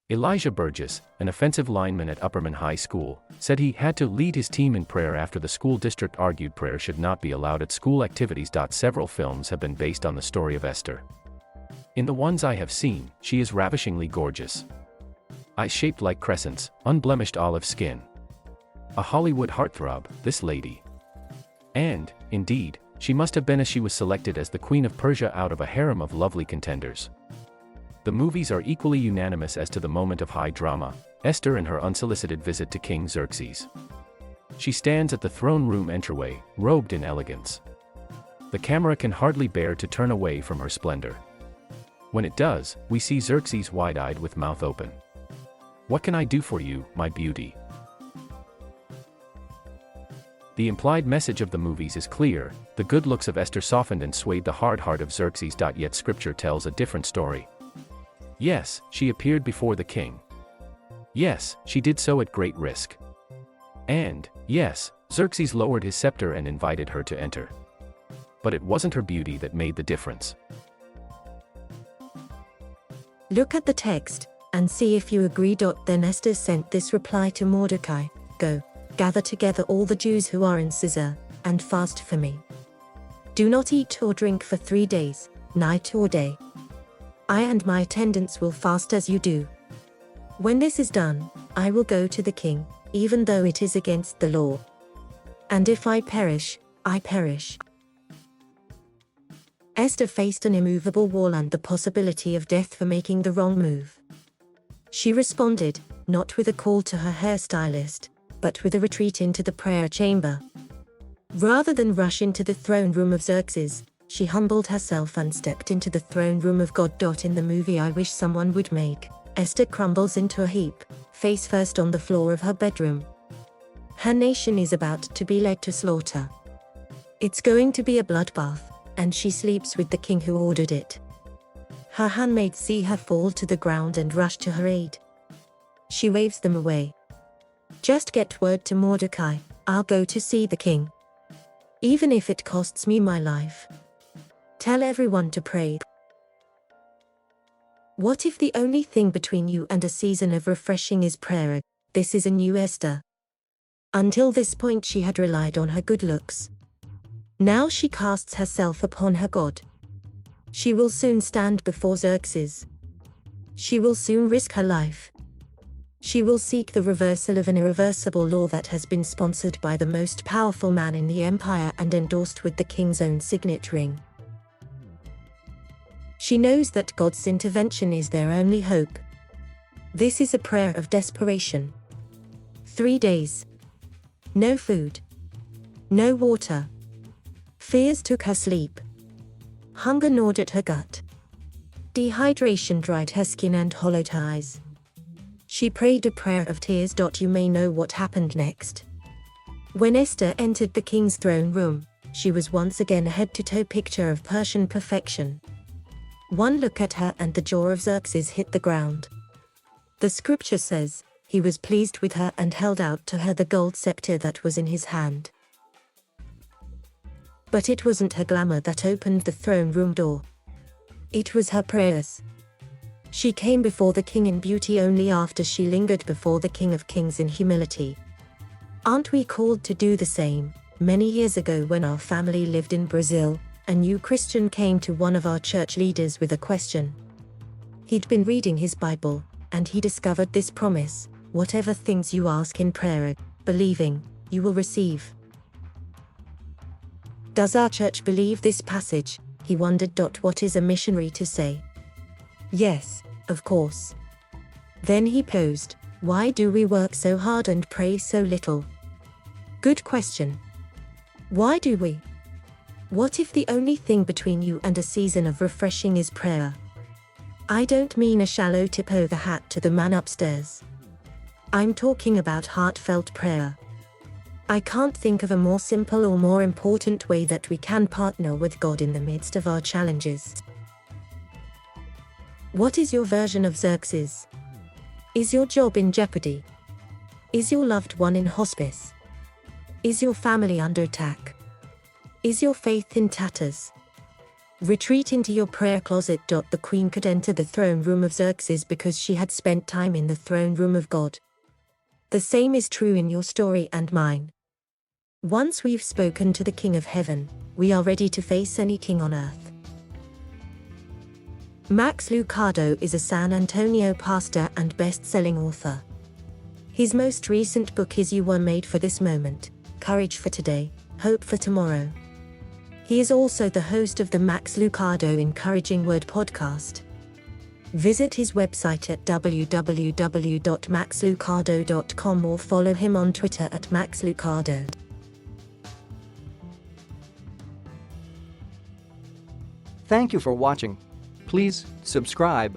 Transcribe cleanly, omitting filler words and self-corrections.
Elijah Burgess, an offensive lineman at Upperman High School, said he had to lead his team in prayer after the school district argued prayer should not be allowed at school activities. Several films have been based on the story of Esther. In the ones I have seen, she is ravishingly gorgeous. Eyes shaped like crescents, unblemished olive skin. A Hollywood heartthrob, this lady. And, indeed, she must have been, as she was selected as the Queen of Persia out of a harem of lovely contenders. The movies are equally unanimous as to the moment of high drama, Esther and her unsolicited visit to King Xerxes. She stands at the throne room entryway, robed in elegance. The camera can hardly bear to turn away from her splendor. When it does, we see Xerxes wide-eyed with mouth open. "What can I do for you, my beauty?" The implied message of the movies is clear: the good looks of Esther softened and swayed the hard heart of Xerxes. Yet scripture tells a different story. Yes, she appeared before the king. Yes, she did so at great risk. And, yes, Xerxes lowered his scepter and invited her to enter. But it wasn't her beauty that made the difference. Look at the text, and see if you agree. Then Esther sent this reply to Mordecai: "Go, gather together all the Jews who are in Susa, and fast for me. Do not eat or drink for 3 days, night or day. I and my attendants will fast as you do. When this is done, I will go to the king, even though it is against the law. And if I perish, I perish." Esther faced an immovable wall and the possibility of death for making the wrong move. She responded, not with a call to her hairstylist, but with a retreat into the prayer chamber. Rather than rush into the throne room of Xerxes, she humbled herself and stepped into the throne room of God. In the movie I Wish Someone Would Make, Esther crumbles into a heap, face first on the floor of her bedroom. Her nation is about to be led to slaughter. It's going to be a bloodbath, and she sleeps with the king who ordered it. Her handmaids see her fall to the ground and rush to her aid. She waves them away. "Just get word to Mordecai, I'll go to see the king. Even if it costs me my life. Tell everyone to pray." What if the only thing between you and a season of refreshing is prayer? This is a new Esther. Until this point she had relied on her good looks. Now she casts herself upon her God. She will soon stand before Xerxes. She will soon risk her life. She will seek the reversal of an irreversible law that has been sponsored by the most powerful man in the empire and endorsed with the king's own signet ring. She knows that God's intervention is their only hope. This is a prayer of desperation. 3 days. No food. No water. Fears took her sleep. Hunger gnawed at her gut. Dehydration dried her skin and hollowed her eyes. She prayed a prayer of tears. You may know what happened next. When Esther entered the king's throne room, she was once again a head-to-toe picture of Persian perfection. One look at her and the jaw of Xerxes hit the ground. The scripture says, he was pleased with her and held out to her the gold scepter that was in his hand. But it wasn't her glamour that opened the throne room door. It was her prayers. She came before the king in beauty only after she lingered before the King of Kings in humility. Aren't we called to do the same? Many years ago, when our family lived in Brazil, a new Christian came to one of our church leaders with a question. He'd been reading his Bible, and he discovered this promise: whatever things you ask in prayer, believing, you will receive. Does our church believe this passage? He wondered. What is a missionary to say? Yes, of course. Then he posed, why do we work so hard and pray so little? Good question. Why do we? What if the only thing between you and a season of refreshing is prayer? I don't mean a shallow tip of the hat to the man upstairs. I'm talking about heartfelt prayer. I can't think of a more simple or more important way that we can partner with God in the midst of our challenges. What is your version of Xerxes? Is your job in jeopardy? Is your loved one in hospice? Is your family under attack? Is your faith in tatters? Retreat into your prayer closet. The queen could enter the throne room of Xerxes because she had spent time in the throne room of God. The same is true in your story and mine. Once we've spoken to the King of Heaven, we are ready to face any king on earth. Max Lucado is a San Antonio pastor and best-selling author. His most recent book is You Were Made for This Moment, Courage for Today, Hope for Tomorrow. He is also the host of the Max Lucado Encouraging Word podcast. Visit his website at www.maxlucado.com or follow him on Twitter at maxlucado. Thank you for watching. Please subscribe